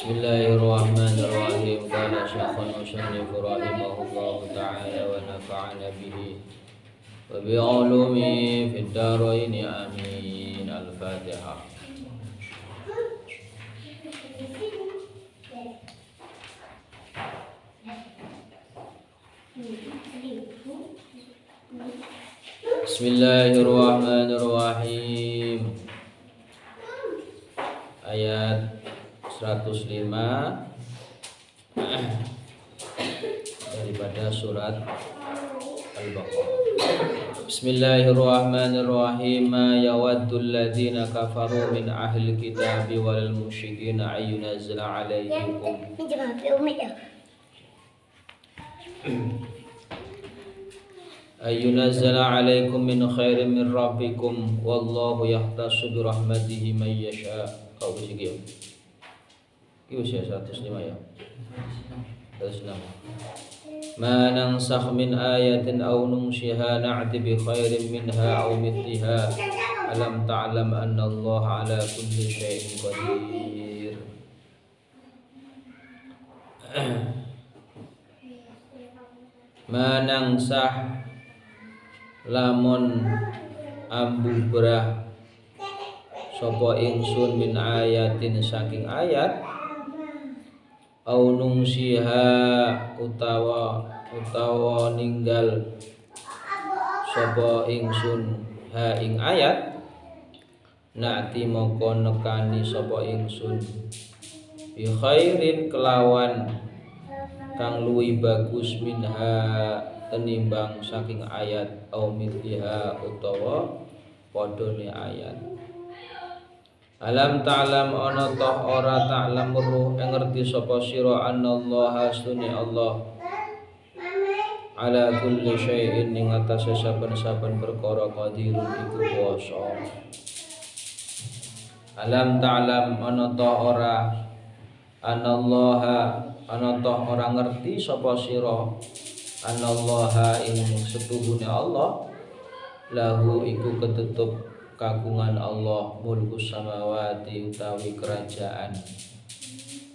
Bismillahirrahmanirrahim. Qala syekhul musannif rahimahullahu ta'ala wa nafa'ana bihi wa bi'ulumi fid dharain amin. Al-Fatihah. Bismillahirrahmanirrahim. Ayat 105 daripada surat Al-Baqarah. Bismillahirrahmanirrahim. Yawaddul ladzina kafaru min ahli kitabi wal musyrikin ayyunazzala alaikum min khairin min rabbikum wallahu yahtassu bi rahmatihi man yasha. Kau begitu. Itu ya 105 ya. 106. Ma nansakh min ayatin aw nunsiha na'ti bi khairin minha aw mithliha alam ta'lam anna Allah ala kulli syai'in qadir. Ma nansakh lamun ambu brah sapa ingsun min ayatin saking ayat au nungsiha utawa ninggal sapa ingsun ha ing ayat na'ti mongko nekani sapa ingsun bi khairin kelawan kang luwih bagus minha tenimbang saking ayat au mithliha utawa padane ayat. Alam ta'lam ana toh ora ta'lam ruh ngerti sapa sira anallaha astune Allah ala kulli syai'in ing atase saben-saben perkara qadirun iku kuwasa. Alam ta'lam ana toh ora anallaha ana toh ora ngerti sapa sira anallaha ing setuhune Allah lahu iku ketutup kagungan Allah mulku samawati utawi kerajaan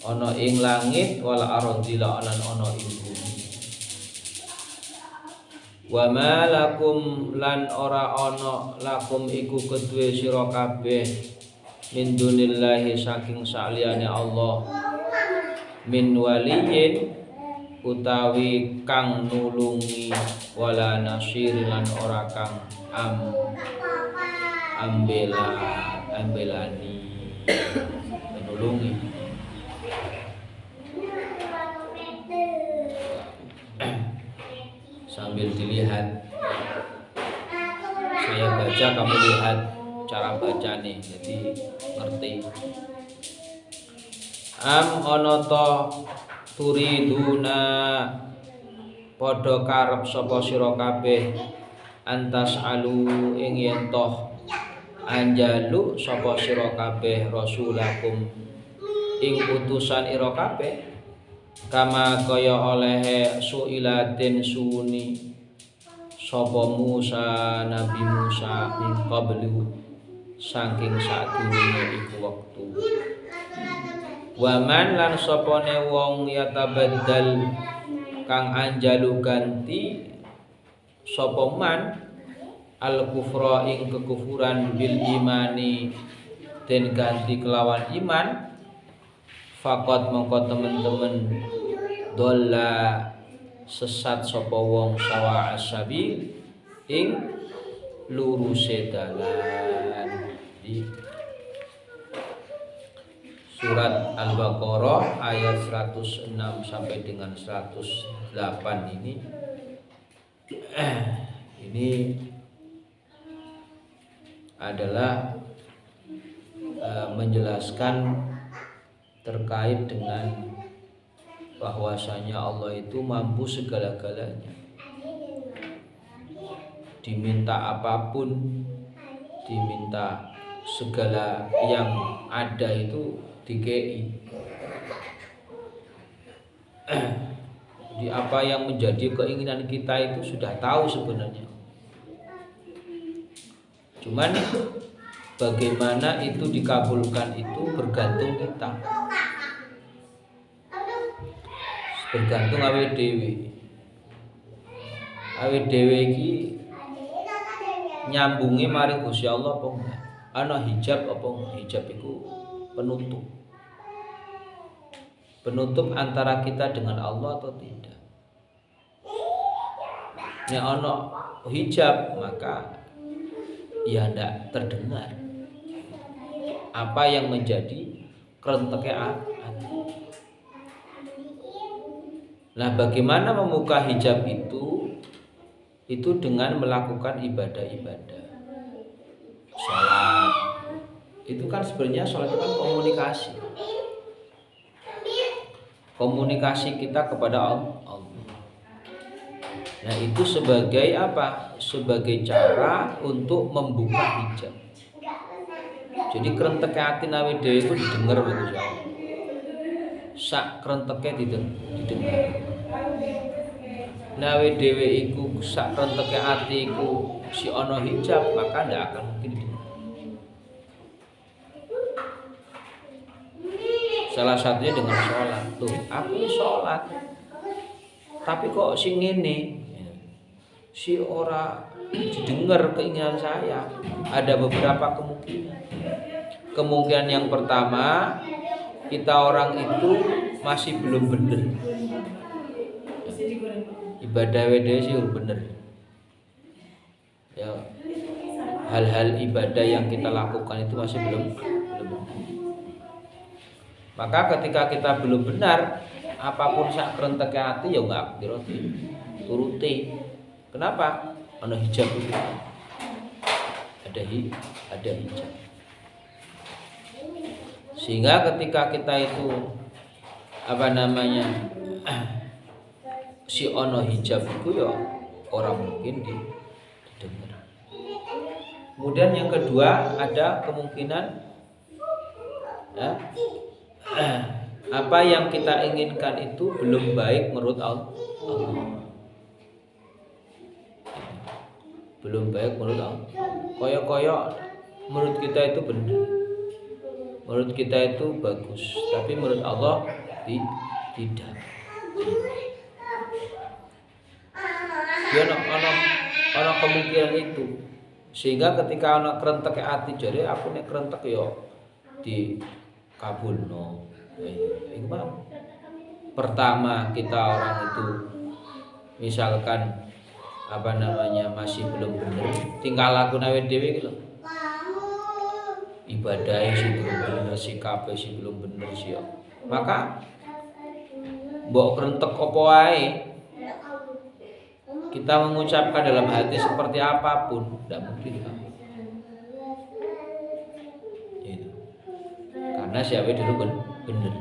ana ing langit wal ardi lan ana ing bumi. Wa ma lakum lan ora ana lakum iku kedue sira kabeh min dunillahi saking saliyane Allah min waliyin utawi kang nulungi wala nasir lan ora kang ambelani menulungi. Sambil dilihat saya baca, kamu lihat cara baca nih, jadi ngerti. Ana ta turiduna padha karep sapa sira kabeh antas alu ing yen toh anjalu sapa sira kabeh rasulakum ing utusan ira kabeh kama kaya olehe suilatin suni sapa Musa Nabi Musa min qablu saking sadurunge iku wektu. Waman lan sapane wong yatabaddal kang anjalu ganti sapa man al kufra ing kekufuran bil imani den ganti kelawan iman faqat mongko temen-temen dolla sesat sapa wong sawa asabil ing luruse dalan. Di surat Al-Baqarah ayat 106 sampai dengan 108 ini adalah menjelaskan terkait dengan bahwasanya Allah itu mampu segala-galanya. Diminta apapun, diminta segala yang ada itu dikei. Di apa yang menjadi keinginan kita itu sudah tahu sebenarnya. Cuman bagaimana itu dikabulkan itu bergantung kita. bergantung awake dhewe. Awake dhewe iki nyambungi maring Gusti Allah apa enggak? Ana hijab apa enggak? Hijab iku penutup. Penutup antara kita dengan Allah atau tidak. Nek ana hijab maka ya ndak terdengar apa yang menjadi kerenteke hati. Nah, bagaimana membuka hijab itu? Itu dengan melakukan ibadah-ibadah. Sholat itu kan sebenarnya sholat itu kan komunikasi. Komunikasi kita kepada Allah. Nah, itu sebagai apa? Sebagai cara untuk membuka hijab. Jadi kerenteke ati nawe dhewe iku didengar karo Gusti Allah. Sak kerenteke didengar. Nawe dhewe iku sak kerenteke ati iku si ana hijab, maka ndak akan mungkin didengar. Salah satunya dengan sholat. Tuh, aku ini sholat, tapi kok si ngene, si ora didengar keinginan saya. Ada beberapa kemungkinan. Kemungkinan yang pertama, kita orang itu masih belum benar. Ibadah WD sih benar. Ya, hal-hal ibadah yang kita lakukan itu masih belum benar. Maka ketika kita belum benar, apapun sak kerenteke ati ya enggak turuti. Kenapa? Ana hijab itu. Ada hijab. Sehingga ketika kita itu si ono hijab itu ya orang mungkin didengar. Kemudian yang kedua ada kemungkinan apa yang kita inginkan itu belum baik menurut Allah. Belum baik menurut Allah. Koyo-koyo menurut kita itu benar. Menurut kita itu bagus, tapi menurut Allah tidak. Dia ana kemungkinan itu. Sehingga ketika ana krentek ati jare aku nek krentek yo dikabulno. Iku pertama kita orang itu misalkan masih belum benar, tinggal laku nawe dhewe iki lho. Ibadahnya sih belum bener, sikapnya sih belum bener sih. Maka mbok krentek apa wae, kita mengucapkan dalam hati seperti apapun tidak mungkin kan? Itu. Karena siapa dulu bener.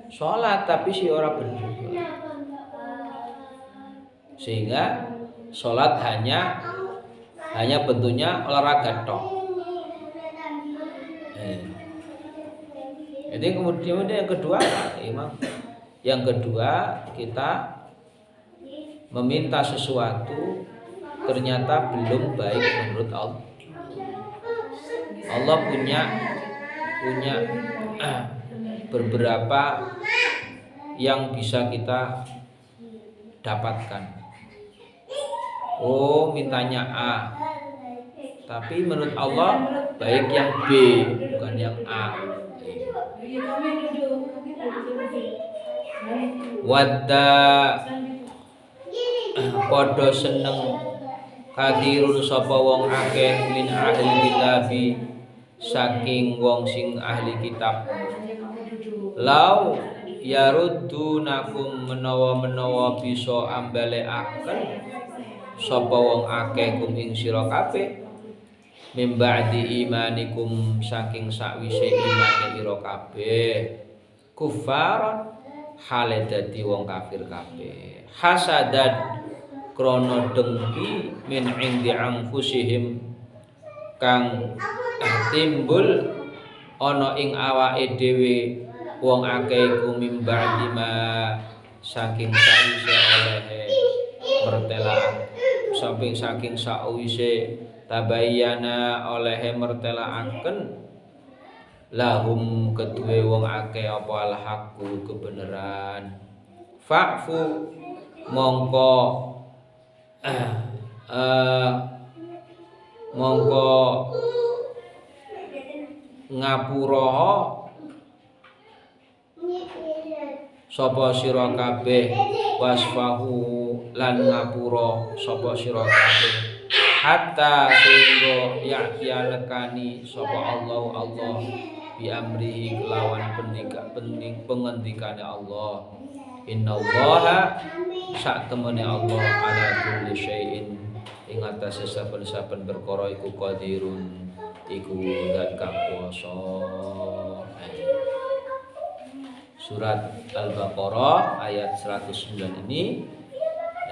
Sholat tapi si orang bener. Sehingga sholat hanya bentuknya olahraga tok. Jadi kemudian yang kedua kita meminta sesuatu ternyata belum baik menurut Allah. Allah punya beberapa yang bisa kita dapatkan. Oh, mintanya A, tapi menurut Allah baik yang B bukan yang A. Wadda padha seneng kathirun sapa wong akeh min ahli kitabi saking wong sing ahli kitab lau yaruddunakum menawa bisa ambalekaken sapa wong akeh kum ing sira kabeh mim ba'di imanikum saking sakwise imane ira kabeh kufaron hale dadi wong kafir kabeh hasadan krana dengki min indi anfusihim kang timbul ana ing awake dhewe wong akeh iku mim ba'di ma saking sakwise olehe mertelaan saking sakwise tabayyana olehe mertelaaken lahum kedue wong akeh apa al haqqu kebenaran Fa'fu mongko mongko ngapura sapa sira kabeh, wasfahu lan ngapura sapa sira kabeh, hatta sehingga ya'tiya lekani sapa Allah bi amrihi kelawan pengendikane Allah. Innallaha sak temene Allah ala kulli syai'in ing atase saben-saben perkara iku qadirun iku zat kang kuwasa. Surat Al-Baqarah ayat 109 ini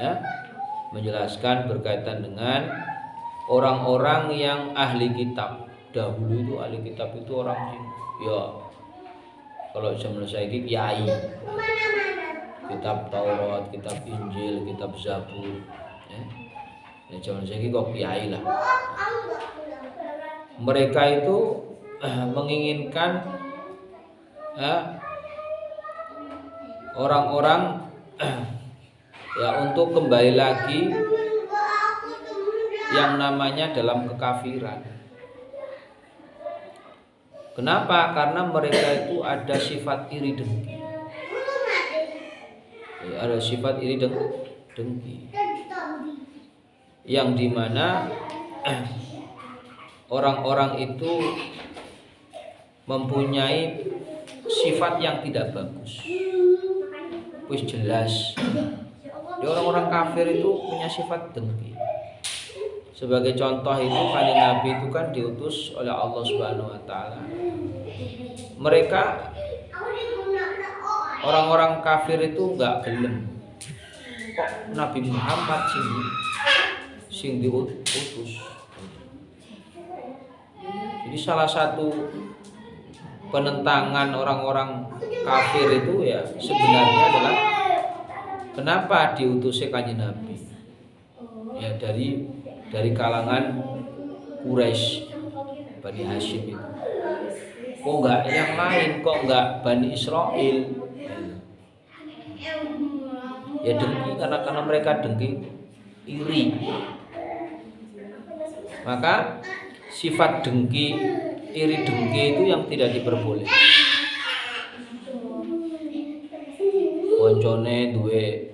ya menjelaskan berkaitan dengan orang-orang yang ahli kitab. Dahulu itu ahli kitab itu orang ya kalau zaman saiki kiai. Kitab Taurat, kitab Injil, kitab Zabur. Ya zaman saiki kok kiai lah. Mereka itu menginginkan orang-orang ya untuk kembali lagi yang namanya dalam kekafiran. Kenapa? Karena mereka itu ada sifat iri dengki. Ya, ada sifat iri dengki. Yang dimana orang-orang itu mempunyai sifat yang tidak bagus. Wis jelas. Orang-orang kafir itu punya sifat dengki. Sebagai contoh itu kanjeng Nabi itu kan diutus oleh Allah Subhanahu wa taala. Mereka orang-orang kafir itu enggak gelem. Kok Nabi Muhammad sing diutus. Jadi salah satu penentangan orang-orang kafir itu ya sebenarnya adalah kenapa diutusnya kanjeng Nabi? Ya dari kalangan Quraisy, Bani Hashim itu. Kok enggak yang lain? Kok enggak Bani Israel? Ya dengki karena mereka dengki iri. Maka sifat dengki, iri dengki itu yang tidak diperbolehkan. Koncone duwe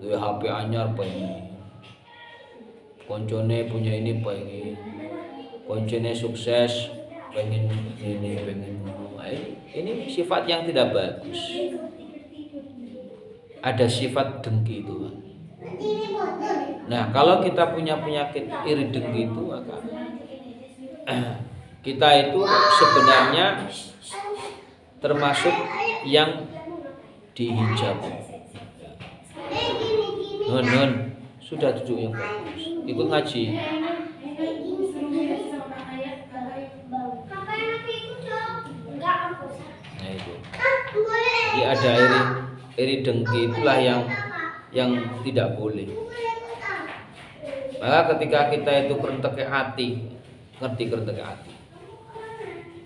HP anyar pengen. Koncone punya ini pengen. Koncone sukses pengen ini pengen. Ini sifat yang tidak bagus. Ada sifat dengki itu. Nah, kalau kita punya penyakit iri dengki itu maka kita itu sebenarnya termasuk yang dihijab. Non, sudah duduk yang bagus. Ikut ngaji. Nah itu. Jadi ada iri dengki itulah yang tidak boleh. Maka ketika kita itu kerentek hati, ngerti kerentek hati.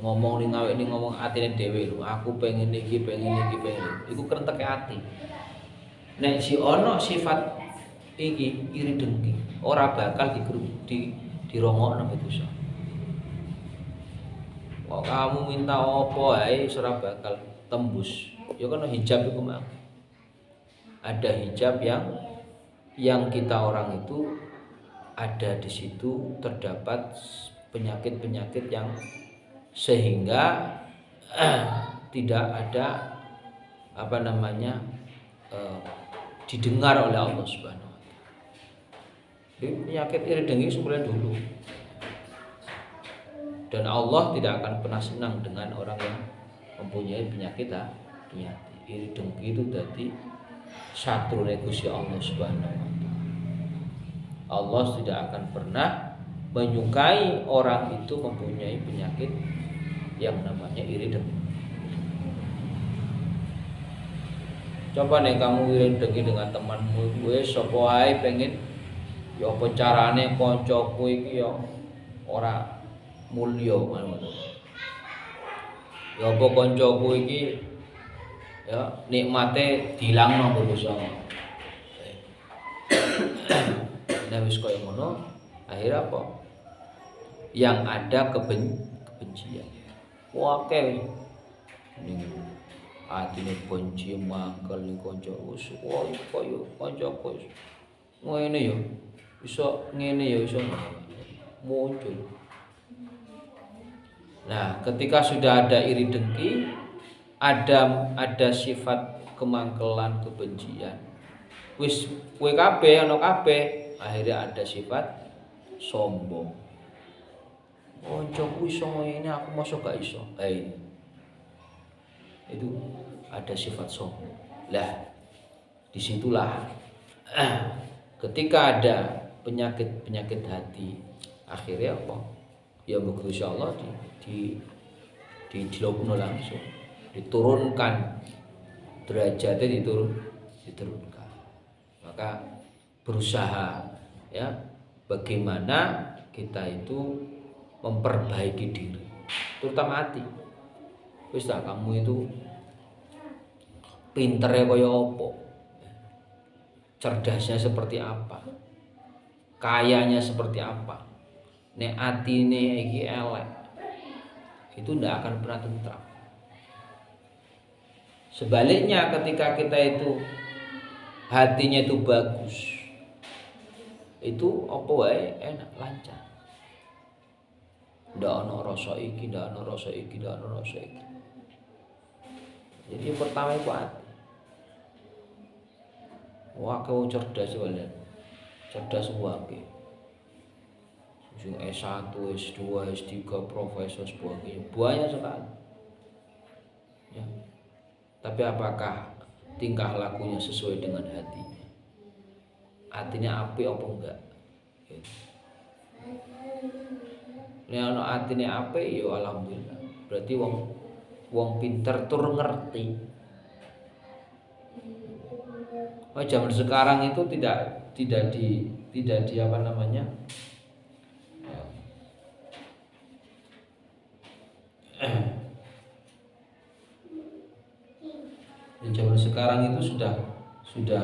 Ngomong ning awake ning ngomong atine dhewe lho, aku pengen iki, pengen iki, pengen. Iku kerentek hati. Nek si ono sifat iki iri dengki, ora bakal dirongokno betul. Kok kamu minta apa ae ora bakal tembus. Ya kan hijab iku mah. Ada hijab yang kita orang itu ada di situ terdapat penyakit-penyakit yang sehingga tidak ada didengar oleh Allah Subhanahu wa taala. Jadi penyakit iri dengki sebenarnya dulu. Dan Allah tidak akan pernah senang dengan orang yang mempunyai penyakit iri dengki itu tadi satu Gusti Allah Subhanahu wa taala. Allah tidak akan pernah menyukai orang itu mempunyai penyakit yang namanya iri dengki. Coba nih kamu iri dengki dengan temanmu, gue sapa ae pengen ya apa carane kancaku iki ya ora mulya ngono. Ya apa kancaku iki ya nikmate dilangno Gusti Allah. Nah wis kaya ngono, akhirnya apa? Yang ada kebencian. Oke. Ning atine benci mangkel ning kanca wis kaya kancaku ngene ya. Iso ngene ya iso muncul. Nah, ketika sudah ada iri dengki, ada sifat kemangkelan, kebencian. Wis kowe kabeh ana kabeh, akhirnya ada sifat sombong. Kancaku iso ngene aku mosok gak iso. Itu ada sifat sombong. Lah, disitulah ketika ada penyakit hati, akhirnya apa? Ya muga insyaallah dilakukan langsung, diturunkan derajatnya diturunkan. Maka berusaha ya bagaimana kita itu memperbaiki diri, terutama hati. Wis tak kamu itu pinternya kaya apa? Cerdasnya seperti apa? Kayanya seperti apa? Nek atine iki elek, itu ndak akan pernah tentram. Sebaliknya ketika kita itu hatinya itu bagus, itu apa wae enak lancar. Ndak ana rasa iki, ndak ana rasa iki, ndak ana rasa iki. Jadi yang pertama itu hati. Wah, kau cerdas kalian. Cerdas wake. Sing S1, S2, S3, profesor sebagainya. Banyak sekali. Ya. Tapi apakah tingkah lakunya sesuai dengan hatinya? Hatinya apik apa enggak? Nek ana atine apik ya alhamdulillah. Berarti wong pinter tur ngerti. Zaman sekarang itu tidak di apa namanya? Di zaman sekarang itu sudah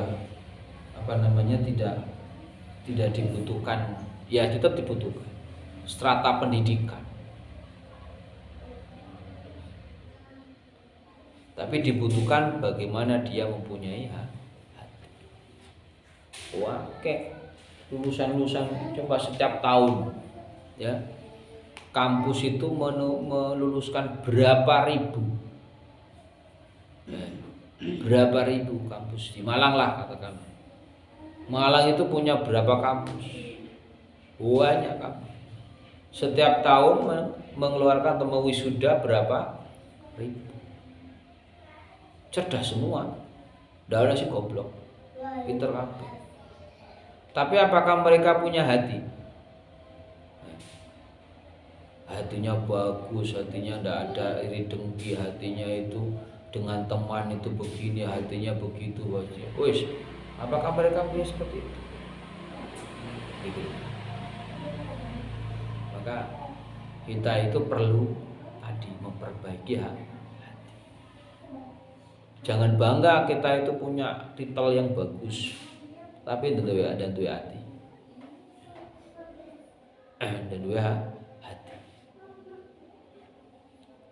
apa namanya tidak dibutuhkan, ya tetap dibutuhkan strata pendidikan, tapi dibutuhkan bagaimana dia mempunyai hati. Wah, kayak lulusan coba setiap tahun ya kampus itu meluluskan berapa ribu kampus di Malang lah katakan. Malang itu punya berapa kampus? Banyak kampus. Setiap tahun mengeluarkan atau mewisuda berapa ribu. Cerdas semua. Ndak ada si goblok. Pinter kabeh. Tapi apakah mereka punya hati? Hatinya bagus, hatinya tidak ada iri dengki, hatinya itu dengan teman itu begini, hatinya begitu aja. Wis, apakah mereka punya seperti itu? Gitu. Maka kita itu perlu tadi memperbaiki hati. Jangan bangga kita itu punya titel yang bagus, tapi tentu ya dan tuh hati. Dan tuh hati.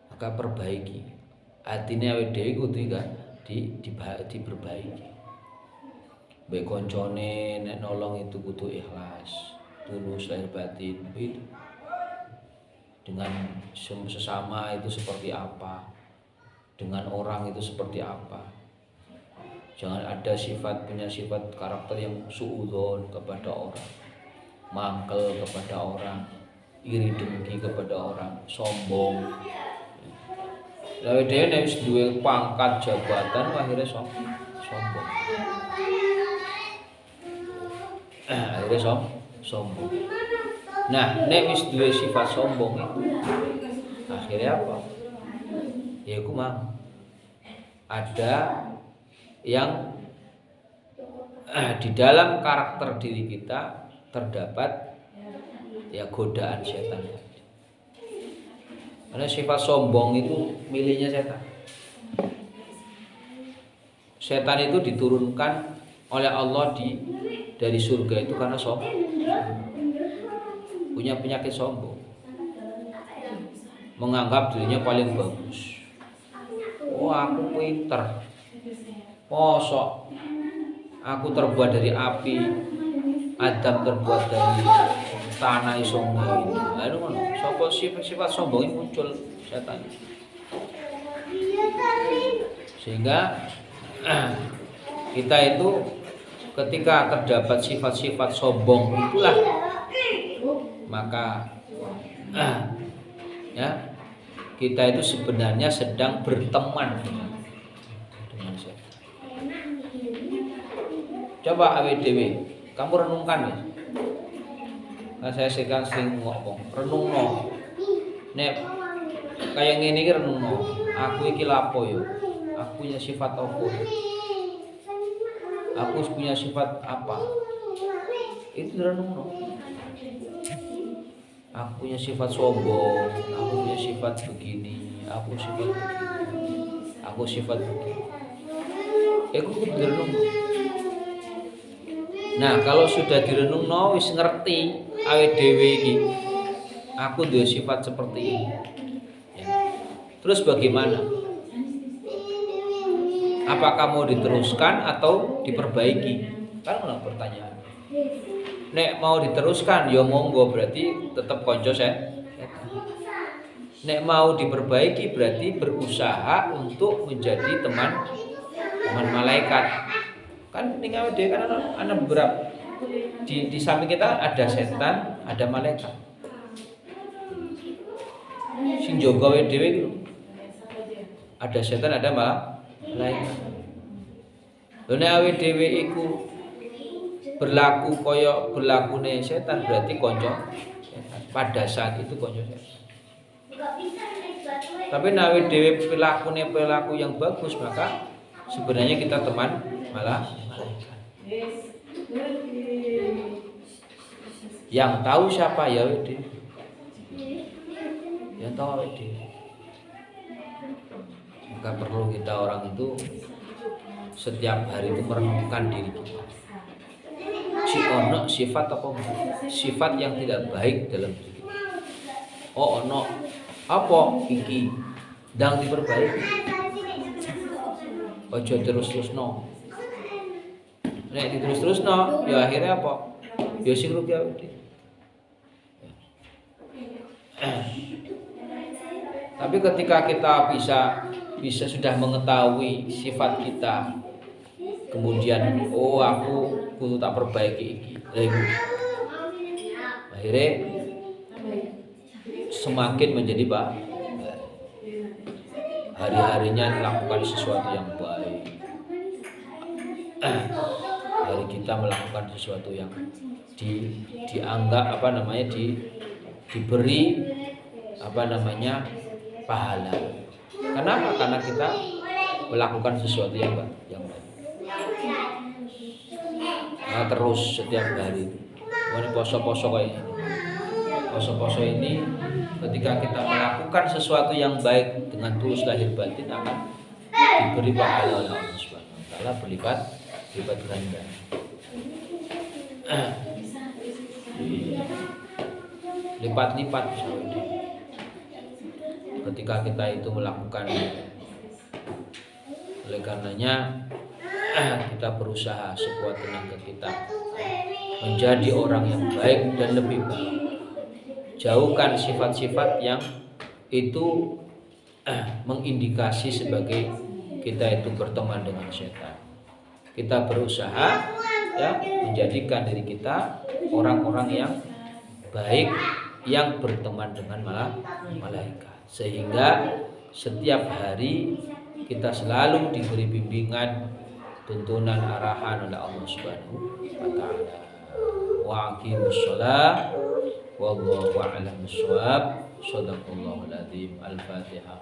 Maka perbaiki. Hatine awake dhewe kudu diperbaiki. Baik koncone nek nolong itu kudu ikhlas, tulus lahir batin itu. Dengan sesama itu seperti apa? Dengan orang itu seperti apa? Jangan ada punya sifat karakter yang suudzon kepada orang, mangkel kepada orang, iri dengki kepada orang, sombong. Lalu dia nek wis duwe pangkat jabatan akhirnya sombong. Akhirnya sombong. Nah, nek wis duwe sifat sombong itu akhirnya apa? Ya iku mah ada yang di dalam karakter diri kita terdapat ya godaan setan. Karena sifat sombong itu miliknya setan. setan itu diturunkan oleh Allah dari surga itu karena sombong, punya penyakit sombong, menganggap dirinya paling bagus. Oh, aku pinter, posok, aku terbuat dari api, Adam terbuat dari tanah iso ngene. Lalu ngono, sapa sifat sombong ini muncul setan. Sehingga kita itu ketika terdapat sifat-sifat sombong itulah maka ya kita itu sebenarnya sedang berteman dengan setan. Coba awdw kamu renungkan ya. Nah, saya sering ngomong, renungno. Nek kayak ngene iki renungno, aku iki lapo yo? Aku punya sifat apa? Aku punya sifat apa? Itu renungno. Aku punya sifat sombong, aku punya sifat begini, aku sifat begini, aku sifat begini. Aku kudu renungno. Nah, kalau sudah direnungno wis ngerti awake dhewe iki. Aku duwe sifat seperti ini. Ya. Terus bagaimana? Apakah mau diteruskan atau diperbaiki? Kan ono pertanyaan. Nek mau diteruskan ya monggo, berarti tetap konco setan. Nek mau diperbaiki berarti berusaha untuk menjadi teman malaikat. Kan ning awake dhewe kan ana beberapa di samping kita ada setan, ada malaikat. Sing jaga awake dhewe iku ada setan, ada malaikat. Lha nek awake dhewe iku berlaku kaya berlakune setan berarti kanca setan. Pada saat itu kanca setan. Tapi nek awake dhewe perilaku yang bagus maka sebenarnya kita teman malaikat. Yang tahu siapa ya Widi? Yang tahu Widi. Maka perlu kita orang itu setiap hari itu merenungkan diri kita. Si ono sifat apa? Sifat yang tidak baik dalam diri kita. Oh ono apa iki? Ndang diperbaiki. Ojo terus-terusno. Nek diterus-terusno, ya akhirnya apa? Ya sing rugi awake. Tapi ketika kita bisa sudah mengetahui sifat kita, kemudian oh aku kudu tak perbaiki iki. Akhirnya semakin menjadi hari-harinya melakukan sesuatu yang baik. Hari kita melakukan sesuatu yang dianggap diberi pahala. Kenapa? Karena kita melakukan sesuatu yang baik. Nah, terus setiap hari. Ini poso-poso kayak ini. Poso-poso ini ketika kita melakukan sesuatu yang baik dengan tulus lahir batin akan diberi pahala oleh Allah Subhanahu wa taala berlipat ganda. Lipat-lipat ketika kita itu melakukan. Oleh karenanya kita berusaha sekuat tenaga kita menjadi orang yang baik dan lebih baik. Jauhkan sifat-sifat yang itu mengindikasi sebagai kita itu berteman dengan setan. Kita berusaha ya menjadikan diri kita orang-orang yang baik yang berteman dengan malaikat, sehingga setiap hari kita selalu diberi bimbingan, tuntunan, arahan oleh Allah Subhanahu wa taala. Wa aqimus shalah wallahu a'lam bissawab. Shadaqallahul adzim. Al-Fatihah.